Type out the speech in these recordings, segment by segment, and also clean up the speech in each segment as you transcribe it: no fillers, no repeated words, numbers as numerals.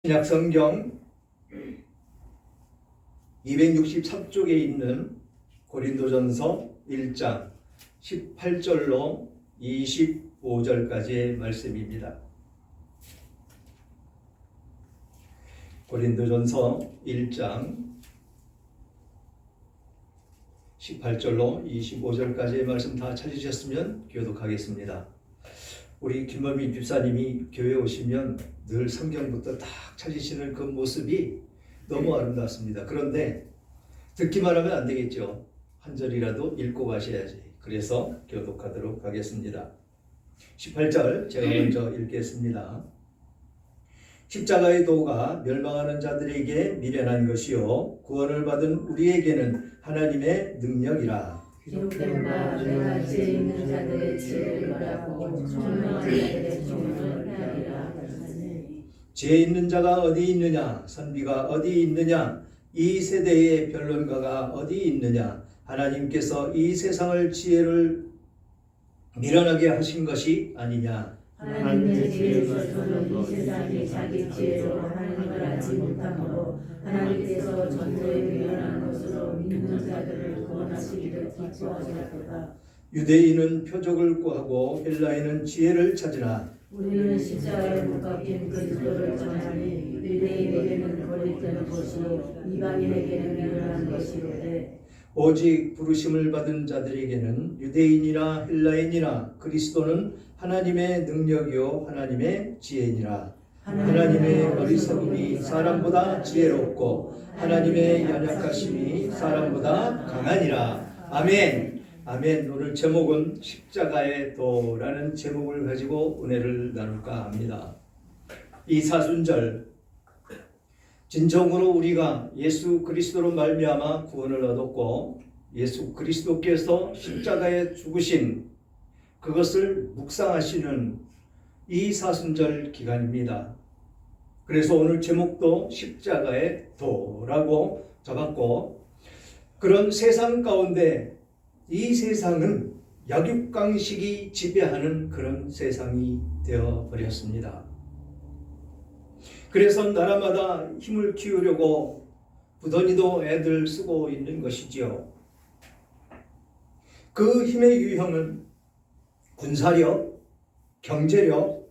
신약성경 263쪽에 있는 고린도전서 1장 18절로 25절까지의 말씀입니다. 고린도전서 1장 18절로 25절까지의 말씀 다 찾으셨으면 교독하겠습니다. 우리 김범희 집사님이 교회 오시면 늘 성경부터 딱 찾으시는 그 모습이 너무 아름답습니다. 그런데 듣기만 하면 안 되겠죠. 한 절이라도 읽고 가셔야지. 그래서 교독하도록 하겠습니다. 18절 제가 먼저 읽겠습니다. 십자가의 도가 멸망하는 자들에게 미련한 것이요 구원을 받은 우리에게는 하나님의 능력이라. 기록된 바 내가 죄 있는 자들의 죄를 말하고 총명한 자들의 총명을 피하리라 하시니. 죄 있는 자가 어디 있느냐? 선비가 어디 있느냐? 이 세대의 변론가가 어디 있느냐? 하나님께서 이 세상을 지혜를 미련하게 하신 것이 아니냐? 하나님의 지혜로서는 이 세상이 자기 지혜로 하나님을 알지 못하므로 하나님께서 전도에 미련한 것으로 믿는 자들을 구원하시기를 기뻐하셨도다. 유대인은 표적을 구하고 헬라인은 지혜를 찾으나 우리는 십자가에 못 박힌 그리스도를 전하니 유대인에게는 거짓되는 것이요 이방인에게는 미련한 것이로되 오직 부르심을 받은 자들에게는 유대인이나 헬라인이나 그리스도는 하나님의 능력이요 하나님의 지혜니라. 하나님의 어리석음이 사람보다 지혜롭고 하나님의 연약하심이 사람보다 강하니라. 아멘. 아멘. 오늘 제목은 십자가의 도라는 제목을 가지고 은혜를 나눌까 합니다. 이 사순절 진정으로 우리가 예수 그리스도로 말미암아 구원을 얻었고 예수 그리스도께서 십자가에 죽으신 그것을 묵상하시는 이 사순절 기간입니다. 그래서 오늘 제목도 십자가의 도라고 잡았고, 그런 세상 가운데 이 세상은 약육강식이 지배하는 그런 세상이 되어버렸습니다. 그래서 나라마다 힘을 키우려고 부더니도 애들 쓰고 있는 것이지요. 그 힘의 유형은 군사력, 경제력,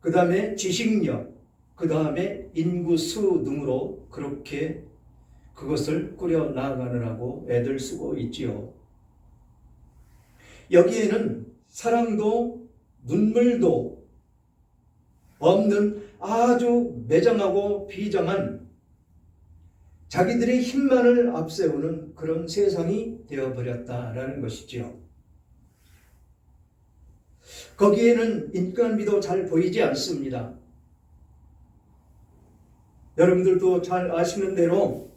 그 다음에 지식력, 그 다음에 인구수 등으로 그렇게 그것을 꾸려 나가느라고 애들 쓰고 있지요. 여기에는 사랑도 눈물도 없는 아주 매정하고 비정한 자기들의 힘만을 앞세우는 그런 세상이 되어버렸다라는 것이지요. 거기에는 인간미도 잘 보이지 않습니다. 여러분들도 잘 아시는 대로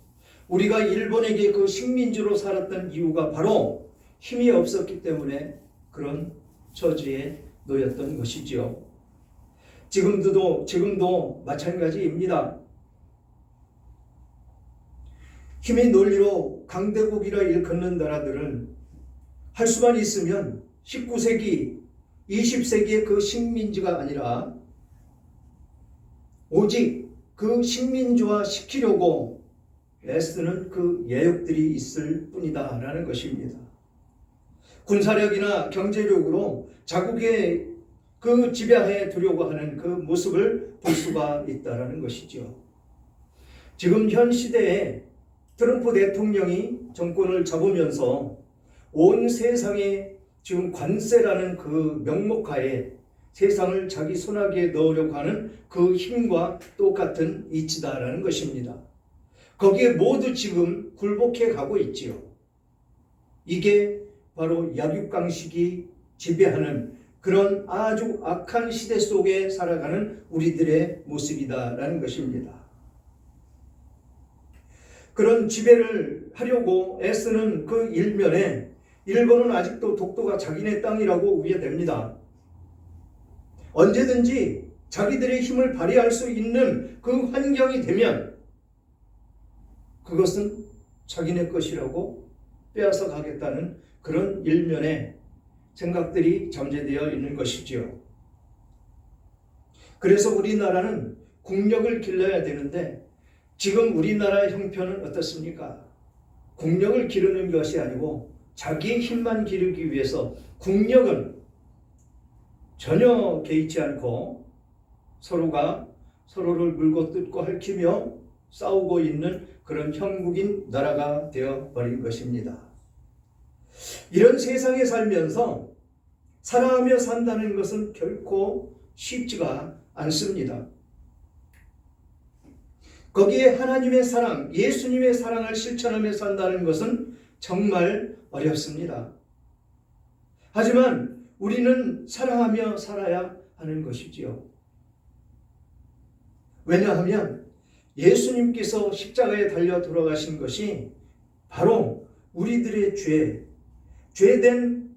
우리가 일본에게 그 식민지로 살았던 이유가 바로 힘이 없었기 때문에 그런 처지에 놓였던 것이지요. 지금도 마찬가지입니다. 힘의 논리로 강대국이라 일컫는 나라들은 할 수만 있으면 19세기, 20세기의 그 식민지가 아니라 오직 그 식민지화 시키려고 애쓰는 그 예욕들이 있을 뿐이다라는 것입니다. 군사력이나 경제력으로 자국의 그 지배하에 두려고 하는 그 모습을 볼 수가 있다라는 것이죠. 지금 현 시대에 트럼프 대통령이 정권을 잡으면서 온 세상에 지금 관세라는 그 명목하에 세상을 자기 손아귀에 넣으려고 하는 그 힘과 똑같은 이치다라는 것입니다. 거기에 모두 지금 굴복해 가고 있지요. 이게 바로 약육강식이 지배하는 그런 아주 악한 시대 속에 살아가는 우리들의 모습이다라는 것입니다. 그런 지배를 하려고 애쓰는 그 일면에 일본은 아직도 독도가 자기네 땅이라고 우겨댑니다. 언제든지 자기들의 힘을 발휘할 수 있는 그 환경이 되면 그것은 자기네 것이라고 빼앗아 가겠다는 그런 일면의 생각들이 잠재되어 있는 것이지요. 그래서 우리나라는 국력을 길러야 되는데 지금 우리나라의 형편은 어떻습니까? 국력을 기르는 것이 아니고 자기의 힘만 기르기 위해서 국력은 전혀 개의치 않고 서로가 서로를 물고 뜯고 핥히며 싸우고 있는 그런 형국인 나라가 되어버린 것입니다. 이런 세상에 살면서 사랑하며 산다는 것은 결코 쉽지가 않습니다. 거기에 하나님의 사랑, 예수님의 사랑을 실천하며 산다는 것은 정말 어렵습니다. 하지만 우리는 사랑하며 살아야 하는 것이지요. 왜냐하면 예수님께서 십자가에 달려 돌아가신 것이 바로 우리들의 죄된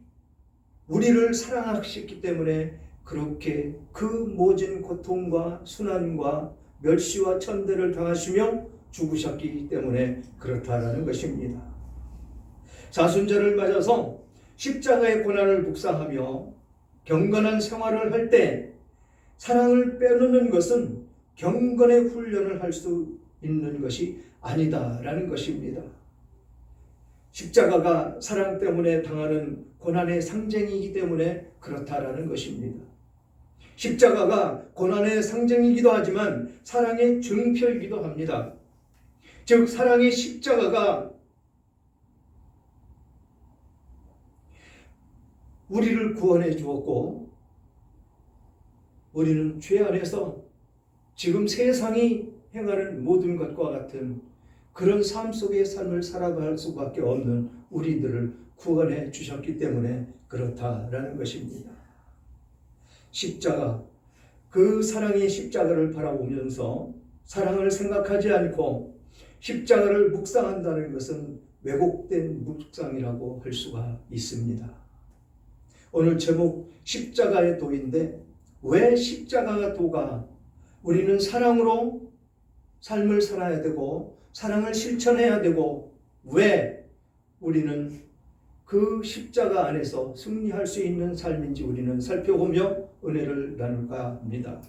우리를 사랑하셨기 때문에 그렇게 그 모진 고통과 순환과 멸시와 천대를 당하시며 죽으셨기 때문에 그렇다라는 것입니다. 사순절을 맞아서 십자가의 고난을 묵상하며 경건한 생활을 할 때 사랑을 빼놓는 것은 경건의 훈련을 할 수 있는 것이 아니다라는 것입니다. 십자가가 사랑 때문에 당하는 고난의 상징이기 때문에 그렇다라는 것입니다. 십자가가 고난의 상징이기도 하지만 사랑의 증표이기도 합니다. 즉 사랑의 십자가가 우리를 구원해 주었고 우리는 죄 안에서 지금 세상이 행하는 모든 것과 같은 그런 삶 속의 삶을 살아갈 수밖에 없는 우리들을 구원해 주셨기 때문에 그렇다라는 것입니다. 십자가, 그 사랑의 십자가를 바라보면서 사랑을 생각하지 않고 십자가를 묵상한다는 것은 왜곡된 묵상이라고 할 수가 있습니다. 오늘 제목 십자가의 도인데 왜 십자가가 도가 우리는 사랑으로 삶을 살아야 되고 사랑을 실천해야 되고 왜 우리는 그 십자가 안에서 승리할 수 있는 삶인지 우리는 살펴보며 은혜를 나눌까 합니다.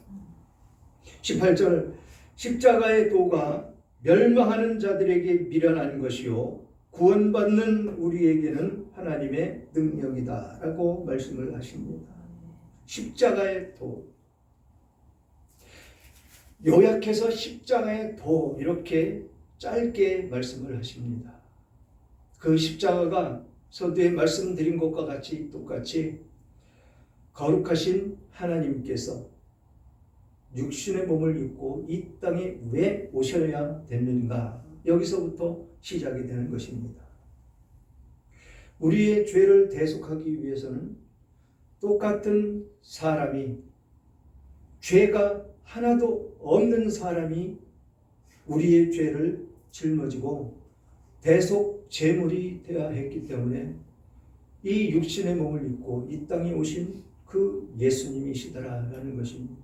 18절 십자가의 도가 멸망하는 자들에게 미련한 것이요 구원받는 우리에게는 하나님의 능력이다 라고 말씀을 하십니다. 십자가의 도, 요약해서 십자가의 도 이렇게 짧게 말씀을 하십니다. 그 십자가가 서두에 말씀드린 것과 같이 똑같이 거룩하신 하나님께서 육신의 몸을 입고 이 땅에 왜 오셔야 됐는가? 여기서부터 시작이 되는 것입니다. 우리의 죄를 대속하기 위해서는 똑같은 사람이, 죄가 하나도 없는 사람이 우리의 죄를 짊어지고 대속 제물이 되어야 했기 때문에 이 육신의 몸을 입고 이 땅에 오신 그 예수님이시더라라는 것입니다.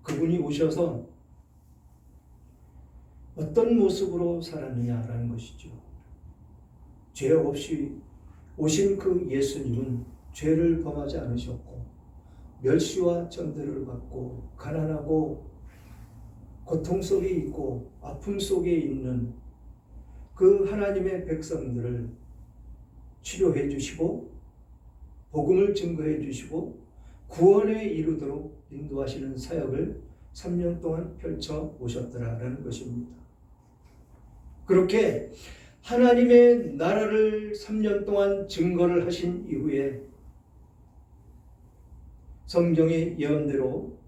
그분이 오셔서 어떤 모습으로 살았느냐라는 것이죠. 죄 없이 오신 그 예수님은 죄를 범하지 않으셨고 멸시와 천대를 받고 가난하고 고통 속에 있고 아픔 속에 있는 그 하나님의 백성들을 치료해 주시고 복음을 증거해 주시고 구원에 이르도록 인도하시는 사역을 3년 동안 펼쳐 오셨더라라는 것입니다. 그렇게 하나님의 나라를 3년 동안 증거를 하신 이후에 성경의 예언대로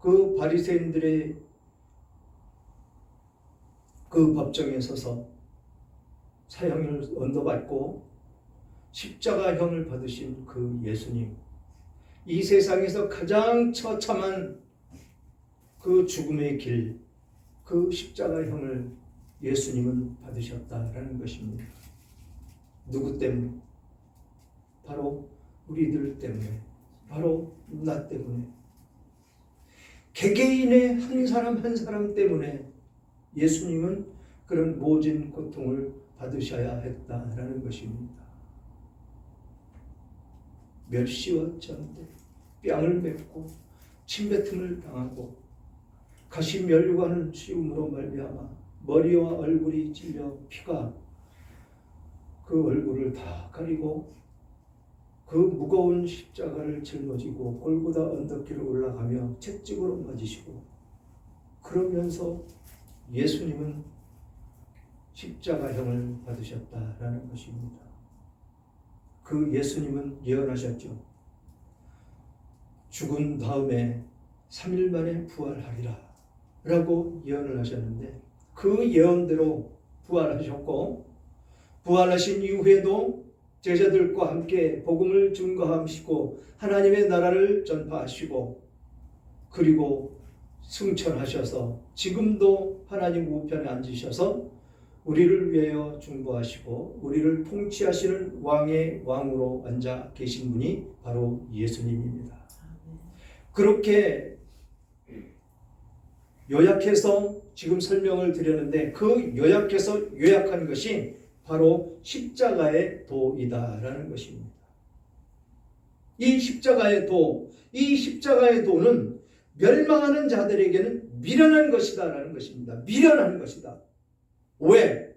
그 바리새인들의 그 법정에 서서 사형을 언도받고 십자가형을 받으신 그 예수님, 이 세상에서 가장 처참한 그 죽음의 길, 그 십자가형을 예수님은 받으셨다라는 것입니다. 누구 때문에? 바로 우리들 때문에, 바로 나 때문에, 개개인의 한 사람 한 사람 때문에 예수님은 그런 모진 고통을 받으셔야 했다라는 것입니다. 멸시와 천대, 뺨을 맺고 침뱉음을 당하고 가시면류관을 씌움으로 말미암아 머리와 얼굴이 찔려 피가 그 얼굴을 다 가리고 그 무거운 십자가를 짊어지고 골고다 언덕길을 올라가며 채찍으로 맞으시고, 그러면서 예수님은 십자가형을 받으셨다라는 것입니다. 그 예수님은 예언하셨죠. 죽은 다음에 3일 만에 부활하리라 라고 예언을 하셨는데, 그 예언대로 부활하셨고, 부활하신 이후에도 제자들과 함께 복음을 증거하시고 하나님의 나라를 전파하시고, 그리고 승천하셔서 지금도 하나님 우편에 앉으셔서 우리를 위하여 중보하시고 우리를 통치하시는 왕의 왕으로 앉아 계신 분이 바로 예수님입니다. 그렇게 요약해서 지금 설명을 드렸는데, 그 요약해서 요약한 것이 바로 십자가의 도이다라는 것입니다. 이 십자가의 도는 멸망하는 자들에게는 미련한 것이다라는 것입니다. 미련한 것이다. 왜?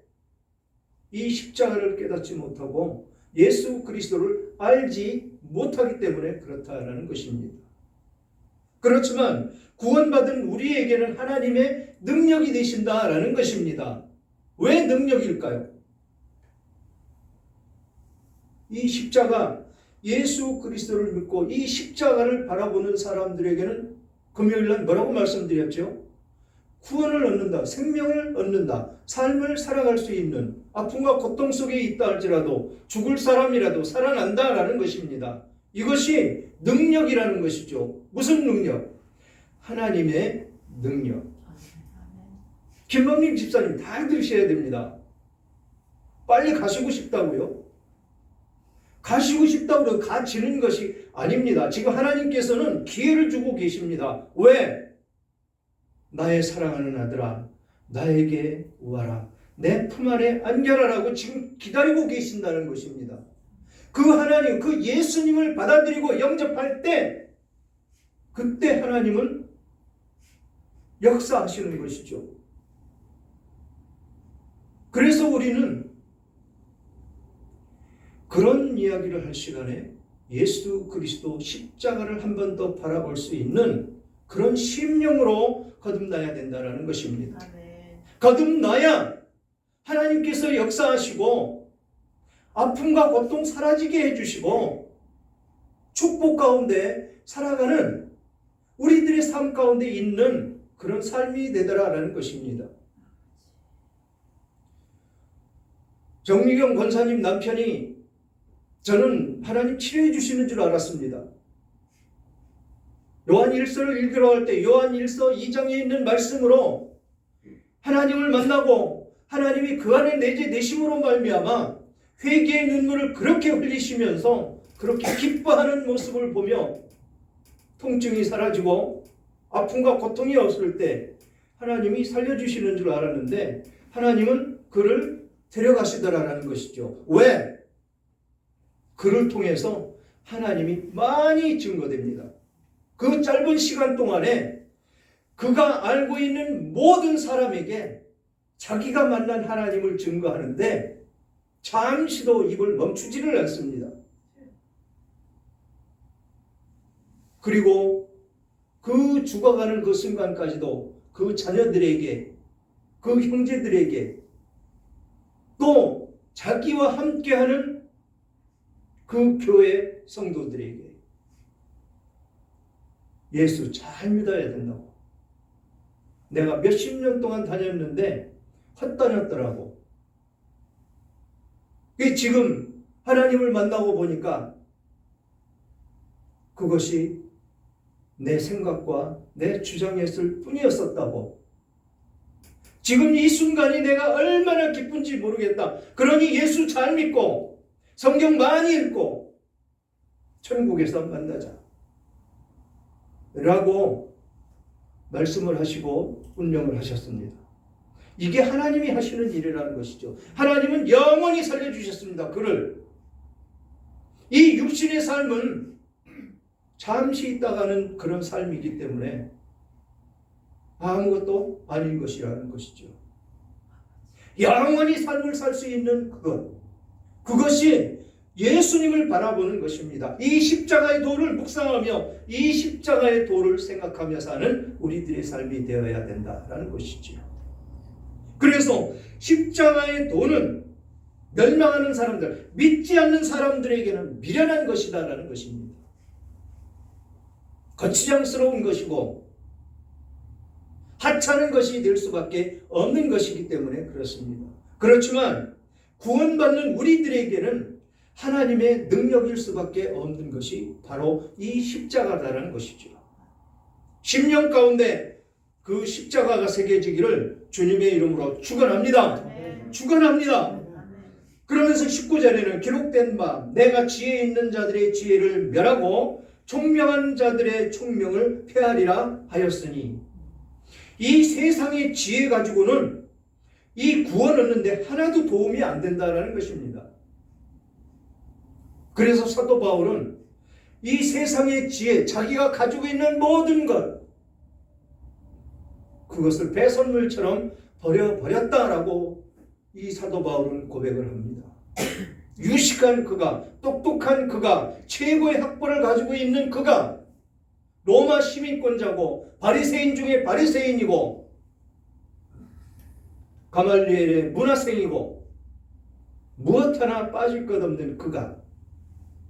이 십자가를 깨닫지 못하고 예수 그리스도를 알지 못하기 때문에 그렇다라는 것입니다. 그렇지만 구원받은 우리에게는 하나님의 능력이 되신다라는 것입니다. 왜 능력일까요? 이 십자가, 예수 그리스도를 믿고 이 십자가를 바라보는 사람들에게는 금요일날 뭐라고 말씀드렸죠? 구원을 얻는다, 생명을 얻는다, 삶을 살아갈 수 있는, 아픔과 고통 속에 있다 할지라도 죽을 사람이라도 살아난다라는 것입니다. 이것이 능력이라는 것이죠. 무슨 능력? 하나님의 능력. 김범림 집사님 다 들으셔야 됩니다. 빨리 가시고 싶다고요? 가시고 싶다고 가지는 것이 아닙니다. 지금 하나님께서는 기회를 주고 계십니다. 왜? 나의 사랑하는 아들아, 나에게 와라, 내 품 안에 안겨라라고 지금 기다리고 계신다는 것입니다. 그 하나님, 그 예수님을 받아들이고 영접할 때, 그때 하나님은 역사하시는 것이죠. 그래서 우리는 그런 이야기를 할 시간에 예수 그리스도 십자가를 한 번 더 바라볼 수 있는 그런 심령으로 거듭나야 된다는 것입니다. 아멘. 거듭나야 하나님께서 역사하시고 아픔과 고통 사라지게 해주시고 축복 가운데 살아가는 우리들의 삶 가운데 있는 그런 삶이 되더라라는 것입니다. 정미경 권사님 남편이 저는 하나님 치료해 주시는 줄 알았습니다. 요한 1서를 읽으러 갈 때 요한 1서 2장에 있는 말씀으로 하나님을 만나고 하나님이 그 안에 내심으로 말미암아 회개의 눈물을 그렇게 흘리시면서 그렇게 기뻐하는 모습을 보며 통증이 사라지고 아픔과 고통이 없을 때 하나님이 살려주시는 줄 알았는데 하나님은 그를 데려가시더라라는 것이죠. 왜? 그를 통해서 하나님이 많이 증거됩니다. 그 짧은 시간 동안에 그가 알고 있는 모든 사람에게 자기가 만난 하나님을 증거하는데 잠시도 입을 멈추지를 않습니다. 그리고 그 죽어가는 그 순간까지도 그 자녀들에게, 그 형제들에게, 또 자기와 함께하는 그 교회 성도들에게 예수 잘 믿어야 된다고. 내가 몇십 년 동안 다녔는데 헛다녔더라고. 지금 하나님을 만나고 보니까 그것이 내 생각과 내 주장이었을 뿐이었었다고. 지금 이 순간이 내가 얼마나 기쁜지 모르겠다. 그러니 예수 잘 믿고 성경 많이 읽고 천국에서 만나자 라고 말씀을 하시고 운명을 하셨습니다. 이게 하나님이 하시는 일이라는 것이죠. 하나님은 영원히 살려주셨습니다. 그를. 이 육신의 삶은 잠시 있다가는 그런 삶이기 때문에 아무것도 아닌 것이라는 것이죠. 영원히 삶을 살 수 있는 그것이 예수님을 바라보는 것입니다. 이 십자가의 도를 묵상하며 이 십자가의 도를 생각하며 사는 우리들의 삶이 되어야 된다라는 것이지요. 그래서 십자가의 도는 멸망하는 사람들, 믿지 않는 사람들에게는 미련한 것이다라는 것입니다. 거치장스러운 것이고 하찮은 것이 될 수밖에 없는 것이기 때문에 그렇습니다. 그렇지만 구원받는 우리들에게는 하나님의 능력일 수밖에 없는 것이 바로 이 십자가다라는 것이죠. 심령 가운데 그 십자가가 새겨지기를 주님의 이름으로 축원합니다. 축원합니다. 그러면서 19절에는 기록된 바 내가 지혜 있는 자들의 지혜를 멸하고 총명한 자들의 총명을 폐하리라 하였으니, 이 세상의 지혜 가지고는 이 구원 얻는데 하나도 도움이 안 된다는 것입니다. 그래서 사도 바울은 이 세상의 지혜, 자기가 가지고 있는 모든 것, 그것을 배설물처럼 버려버렸다라고 이 사도 바울은 고백을 합니다. 유식한 그가, 똑똑한 그가, 최고의 학벌을 가지고 있는 그가 로마 시민권자고 바리새인 중에 바리새인이고 가말리엘의 문화생이고 무엇 하나 빠질 것 없는 그가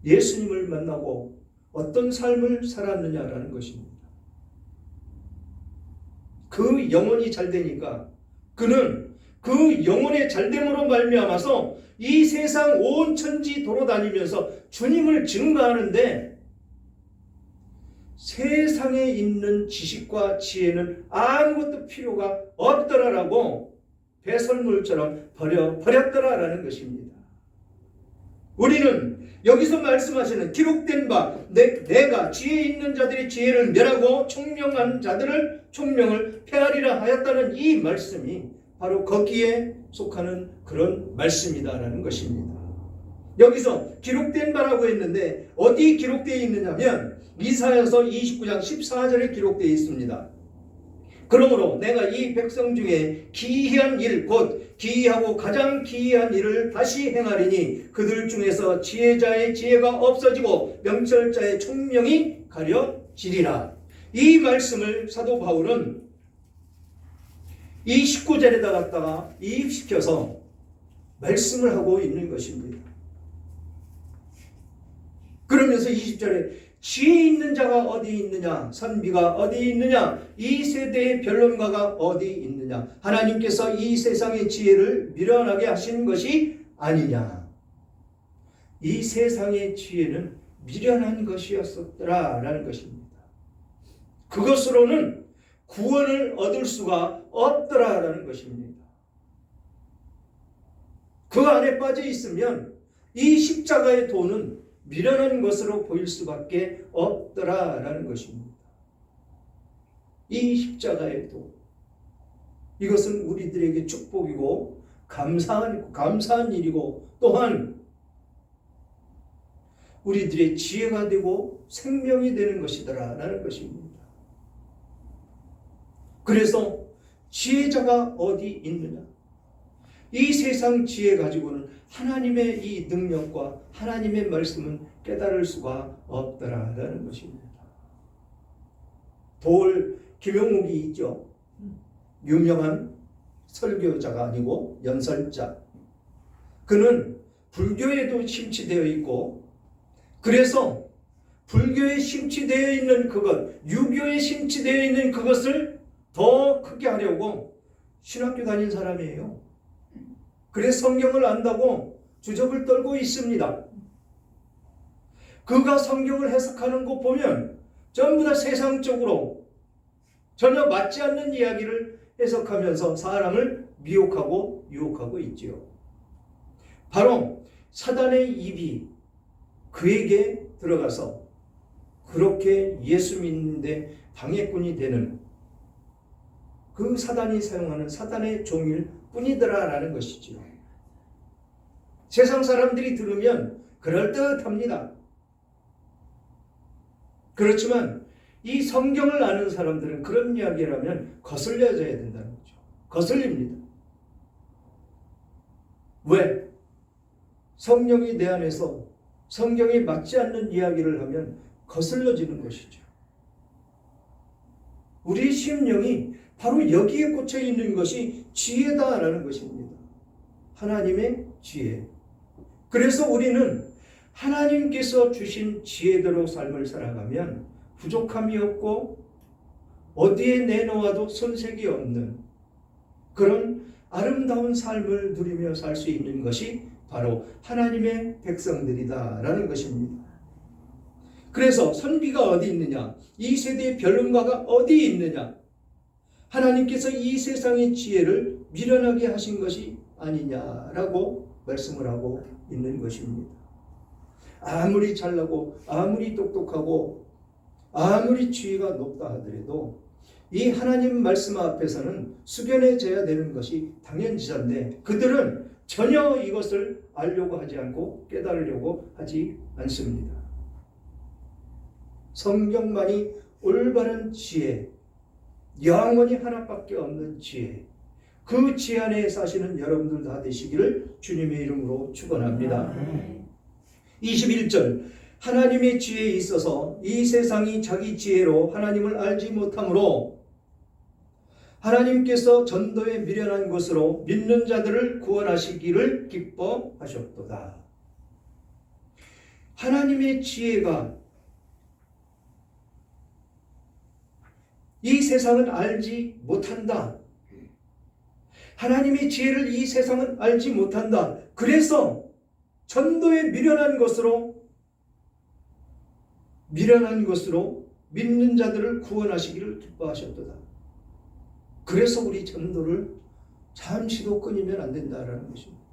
예수님을 만나고 어떤 삶을 살았느냐라는 것입니다. 그 영혼이 잘 되니까 그는 그 영혼의 잘됨으로 말미암아서 이 세상 온 천지 돌아다니면서 주님을 증거하는데 세상에 있는 지식과 지혜는 아무것도 필요가 없더라라고 배설물처럼 버렸더라라는 것입니다. 우리는 여기서 말씀하시는 기록된 바 내가 지혜 있는 자들의 지혜를 멸하고 총명한 자들을 총명을 폐하리라 하였다는 이 말씀이 바로 거기에 속하는 그런 말씀이다라는 것입니다. 여기서 기록된 바라고 했는데 어디 기록되어 있느냐면 이사야서 29장 14절에 기록되어 있습니다. 그러므로 내가 이 백성 중에 기이한 일, 곧 기이하고 가장 기이한 일을 다시 행하리니 그들 중에서 지혜자의 지혜가 없어지고 명철자의 총명이 가려지리라. 이 말씀을 사도 바울은 이 19절에다 갖다가 이입시켜서 말씀을 하고 있는 것입니다. 그러면서 20절에 지혜 있는 자가 어디 있느냐, 선비가 어디 있느냐, 이 세대의 변론가가 어디 있느냐, 하나님께서 이 세상의 지혜를 미련하게 하신 것이 아니냐. 이 세상의 지혜는 미련한 것이었었더라라는 것입니다. 그것으로는 구원을 얻을 수가 없더라라는 것입니다. 그 안에 빠져 있으면 이 십자가의 도는 미련한 것으로 보일 수밖에 없더라라는 것입니다. 이 십자가의 도, 이것은 우리들에게 축복이고 감사한 일이고 또한 우리들의 지혜가 되고 생명이 되는 것이더라라는 것입니다. 그래서 지혜자가 어디 있느냐? 이 세상 지혜 가지고는 하나님의 이 능력과 하나님의 말씀은 깨달을 수가 없더라라는 것입니다. 돌 김용욱이 있죠. 유명한 설교자가 아니고 연설자. 그는 불교에도 심취되어 있고 그래서 불교에 심취되어 있는 그것, 유교에 심취되어 있는 그것을 더 크게 하려고 신학교 다닌 사람이에요. 그래서 성경을 안다고 주접을 떨고 있습니다. 그가 성경을 해석하는 거 보면 전부 다 세상적으로 전혀 맞지 않는 이야기를 해석하면서 사람을 미혹하고 유혹하고 있지요. 바로 사단의 입이 그에게 들어가서 그렇게 예수 믿는데 방해꾼이 되는 그 사단이 사용하는 사단의 종일 뿐이더라라는 것이지요. 세상 사람들이 들으면 그럴듯합니다. 그렇지만 이 성경을 아는 사람들은 그런 이야기를 하면 거슬려져야 된다는 거죠. 거슬립니다. 왜? 성령이 내 안에서 성경에 맞지 않는 이야기를 하면 거슬러지는 것이죠. 우리의 심령이 바로 여기에 꽂혀 있는 것이 지혜다라는 것입니다. 하나님의 지혜. 그래서 우리는 하나님께서 주신 지혜대로 삶을 살아가면 부족함이 없고 어디에 내놓아도 손색이 없는 그런 아름다운 삶을 누리며 살 수 있는 것이 바로 하나님의 백성들이다라는 것입니다. 그래서 선비가 어디 있느냐? 이 세대의 변론가가 어디 있느냐? 하나님께서 이 세상의 지혜를 미련하게 하신 것이 아니냐라고 말씀을 하고 있는 것입니다. 아무리 잘나고 아무리 똑똑하고 아무리 지위가 높다 하더라도 이 하나님 말씀 앞에서는 숙연해져야 되는 것이 당연지사인데 그들은 전혀 이것을 알려고 하지 않고 깨달으려고 하지 않습니다. 성경만이 올바른 지혜, 영원히 하나밖에 없는 지혜, 그 지혜 안에 사시는 여러분들 다 되시기를 주님의 이름으로 축원합니다. 21절 하나님의 지혜에 있어서 이 세상이 자기 지혜로 하나님을 알지 못하므로 하나님께서 전도에 미련한 것으로 믿는 자들을 구원하시기를 기뻐하셨도다. 하나님의 지혜가 이 세상은 알지 못한다. 하나님의 지혜를 이 세상은 알지 못한다. 그래서 전도에 미련한 것으로 믿는 자들을 구원하시기를 기뻐하셨도다. 그래서 우리 전도를 잠시도 끊이면 안 된다라는 것입니다.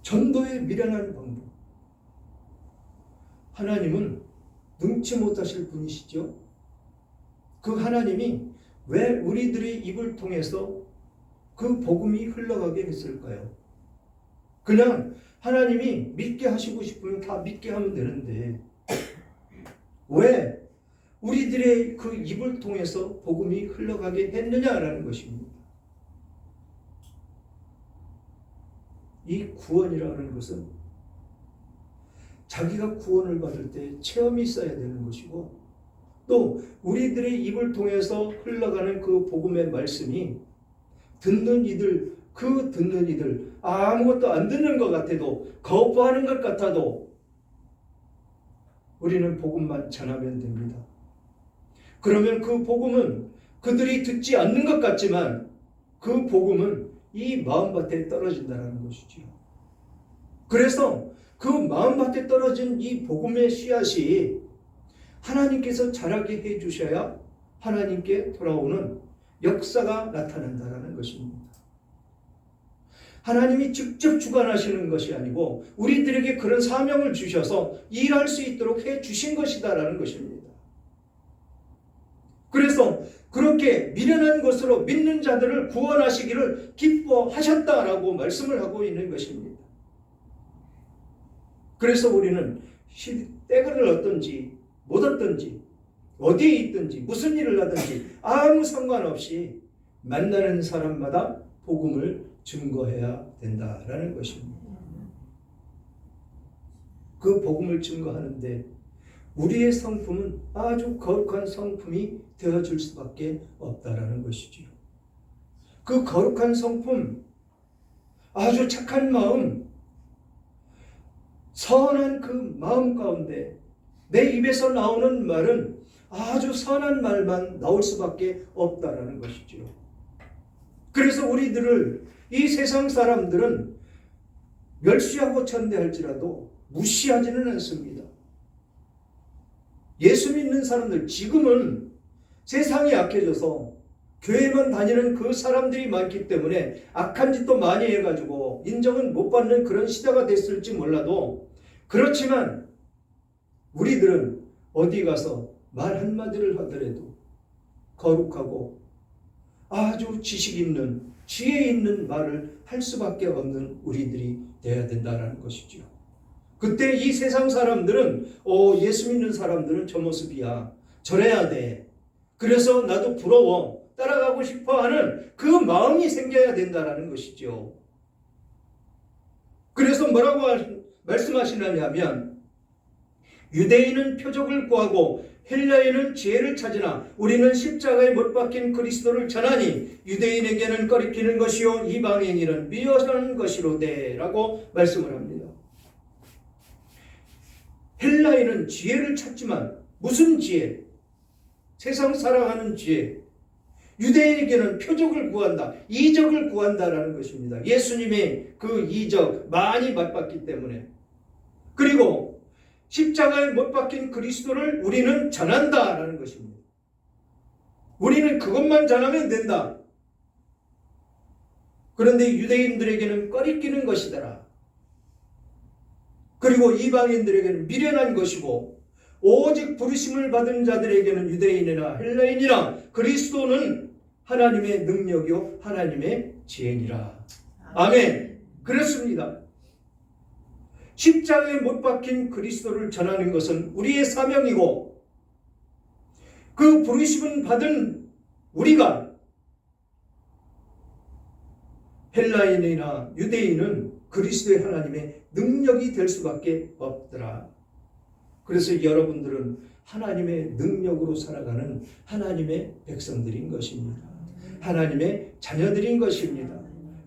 전도에 미련한 방법. 하나님은 능치 못하실 분이시죠. 그 하나님이 왜 우리들의 입을 통해서 그 복음이 흘러가게 했을까요? 그냥 하나님이 믿게 하시고 싶으면 다 믿게 하면 되는데 왜 우리들의 그 입을 통해서 복음이 흘러가게 했느냐라는 것입니다. 이 구원이라는 것은 자기가 구원을 받을 때 체험이 있어야 되는 것이고 또 우리들의 입을 통해서 흘러가는 그 복음의 말씀이 듣는 이들 아무것도 안 듣는 것 같아도 거부하는 것 같아도 우리는 복음만 전하면 됩니다. 그러면 그 복음은 그들이 듣지 않는 것 같지만 그 복음은 이 마음밭에 떨어진다는 것이지요. 그래서 그 마음밭에 떨어진 이 복음의 씨앗이 하나님께서 자라게 해주셔야 하나님께 돌아오는 역사가 나타난다는 것입니다. 하나님이 직접 주관하시는 것이 아니고 우리들에게 그런 사명을 주셔서 일할 수 있도록 해주신 것이다라는 것입니다. 그래서 그렇게 미련한 것으로 믿는 자들을 구원하시기를 기뻐하셨다라고 말씀을 하고 있는 것입니다. 그래서 우리는 때를 얻든지 못 얻든지 어디에 있든지 무슨 일을 하든지 아무 상관없이 만나는 사람마다 복음을 증거해야 된다라는 것입니다. 그 복음을 증거하는데 우리의 성품은 아주 거룩한 성품이 되어줄 수밖에 없다라는 것이지요. 그 거룩한 성품, 아주 착한 마음, 선한 그 마음 가운데 내 입에서 나오는 말은 아주 선한 말만 나올 수밖에 없다라는 것이지요. 그래서 우리들을 이 세상 사람들은 멸시하고 천대할지라도 무시하지는 않습니다. 예수 믿는 사람들, 지금은 세상이 약해져서 교회만 다니는 그 사람들이 많기 때문에 악한 짓도 많이 해가지고 인정은 못 받는 그런 시대가 됐을지 몰라도 그렇지만 우리들은 어디 가서 말 한마디를 하더라도 거룩하고 아주 지식 있는 지혜 있는 말을 할 수밖에 없는 우리들이 되어야 된다는 것이죠. 그때 이 세상 사람들은 예수 믿는 사람들은 저 모습이야. 저래야 돼. 그래서 나도 부러워. 따라가고 싶어 하는 그 마음이 생겨야 된다는 것이죠. 그래서 뭐라고 말씀하시느냐면 유대인은 표적을 구하고 헬라인은 지혜를 찾으나 우리는 십자가에 못 박힌 그리스도를 전하니 유대인에게는 꺼리키는 것이요 이방인에게는 미워하는 것이로되 라고 말씀을 합니다. 헬라인은 지혜를 찾지만 무슨 지혜? 세상 사랑하는 지혜. 유대인에게는 표적을 구한다. 이적을 구한다라는 것입니다. 예수님의 그 이적 많이 맛봤기 때문에. 그리고 십자가에 못 박힌 그리스도를 우리는 전한다라는 것입니다. 우리는 그것만 전하면 된다. 그런데 유대인들에게는 꺼리끼는 것이더라. 그리고 이방인들에게는 미련한 것이고 오직 부르심을 받은 자들에게는 유대인이나 헬라인이나 그리스도는 하나님의 능력이요 하나님의 지혜니라. 아멘. 그렇습니다. 십자가에 못 박힌 그리스도를 전하는 것은 우리의 사명이고 그 부르심을 받은 우리가 헬라인이나 유대인은 그리스도의 하나님의 능력이 될 수밖에 없더라. 그래서 여러분들은 하나님의 능력으로 살아가는 하나님의 백성들인 것입니다. 하나님의 자녀들인 것입니다.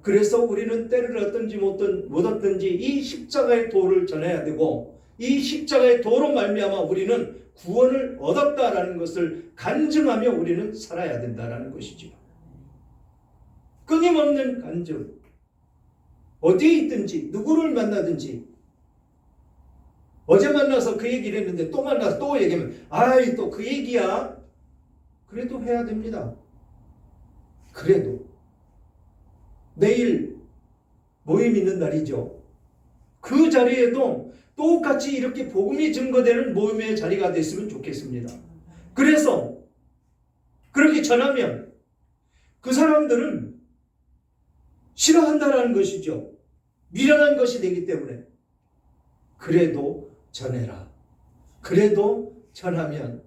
그래서 우리는 때를 얻든지 못 얻든지 이 십자가의 도를 전해야 되고 이 십자가의 도로 말미암아 우리는 구원을 얻었다라는 것을 간증하며 우리는 살아야 된다라는 것이죠. 끊임없는 간증. 어디에 있든지 누구를 만나든지 어제 만나서 그 얘기를 했는데 또 만나서 또 얘기하면 아이 또 그 얘기야. 그래도 해야 됩니다. 그래도 내일 모임 있는 날이죠. 그 자리에도 똑같이 이렇게 복음이 증거되는 모임의 자리가 됐으면 좋겠습니다. 그래서 그렇게 전하면 그 사람들은 싫어한다라는 것이죠. 미련한 것이 되기 때문에. 그래도 전해라. 그래도 전하면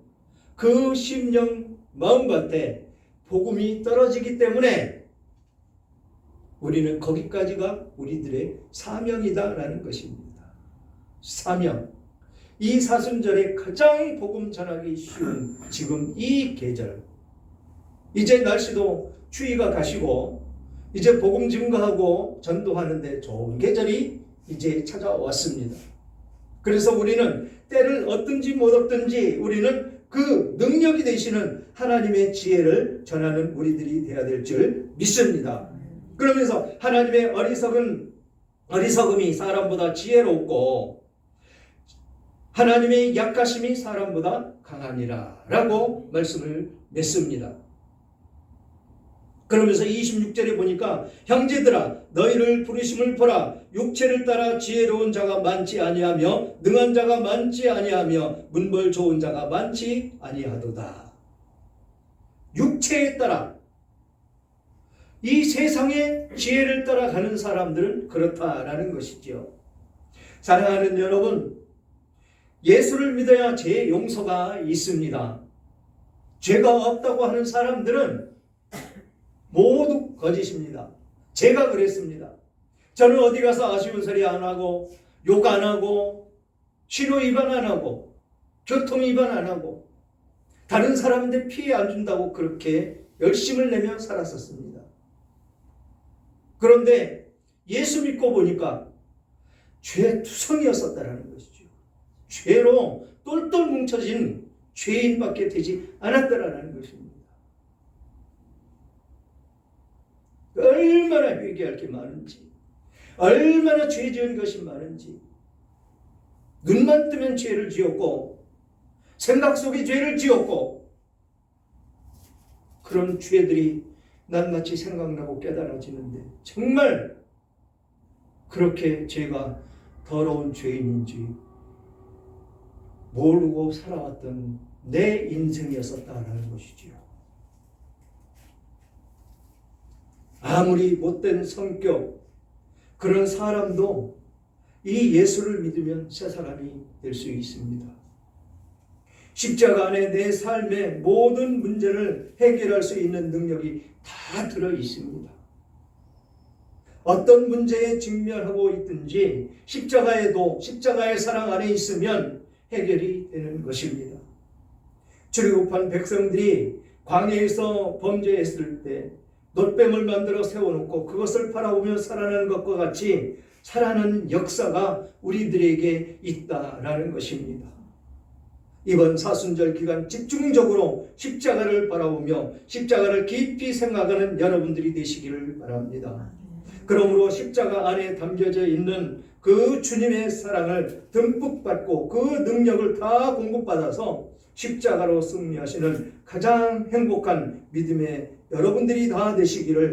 그 심령 마음밭에 복음이 떨어지기 때문에 우리는 거기까지가 우리들의 사명이다라는 것입니다. 사명. 이 사순절에 가장 복음 전하기 쉬운 지금 이 계절. 이제 날씨도 추위가 가시고 이제 복음 증거하고 전도하는데 좋은 계절이 이제 찾아왔습니다. 그래서 우리는 때를 얻든지 못 얻든지 우리는 그 능력이 되시는 하나님의 지혜를 전하는 우리들이 되어야 될 줄 믿습니다. 그러면서 하나님의 어리석음이 사람보다 지혜롭고 하나님의 약하심이 사람보다 강하니라 라고 말씀을 맺습니다. 그러면서 26절에 보니까 형제들아 너희를 부르심을 보라. 육체를 따라 지혜로운 자가 많지 아니하며 능한 자가 많지 아니하며 문벌 좋은 자가 많지 아니하도다. 육체에 따라 이 세상의 지혜를 따라가는 사람들은 그렇다라는 것이죠. 사랑하는 여러분, 예수를 믿어야 죄 용서가 있습니다. 죄가 없다고 하는 사람들은 모두 거짓입니다. 제가 그랬습니다. 저는 어디 가서 아쉬운 소리 안 하고 욕 안 하고 신호 위반 안 하고 교통 위반 안 하고 다른 사람한테 피해 안 준다고 그렇게 열심을 내며 살았었습니다. 그런데 예수 믿고 보니까 죄투성이었었다는 것이죠. 죄로 똘똘 뭉쳐진 죄인밖에 되지 않았다라는 것입니다. 얼마나 회개할 게 많은지, 얼마나 죄 지은 것이 많은지, 눈만 뜨면 죄를 지었고 생각 속에 죄를 지었고 그런 죄들이 낱낱이 생각나고 깨달아지는데 정말 그렇게 제가 더러운 죄인인지 모르고 살아왔던 내 인생이었었다라는 것이지요. 아무리 못된 성격 그런 사람도 이 예수를 믿으면 새 사람이 될 수 있습니다. 십자가 안에 내 삶의 모든 문제를 해결할 수 있는 능력이 다 들어 있습니다. 어떤 문제에 직면하고 있든지 십자가의 사랑 안에 있으면 해결이 되는 것입니다. 출애굽한 백성들이 광야에서 범죄했을 때 놋뱀을 만들어 세워놓고 그것을 바라보며 살아나는 것과 같이 살아나는 역사가 우리들에게 있다라는 것입니다. 이번 사순절 기간 집중적으로 십자가를 바라보며 십자가를 깊이 생각하는 여러분들이 되시기를 바랍니다. 그러므로 십자가 안에 담겨져 있는 그 주님의 사랑을 듬뿍 받고 그 능력을 다 공급받아서 십자가로 승리하시는 가장 행복한 믿음의 여러분들이 다 되시기를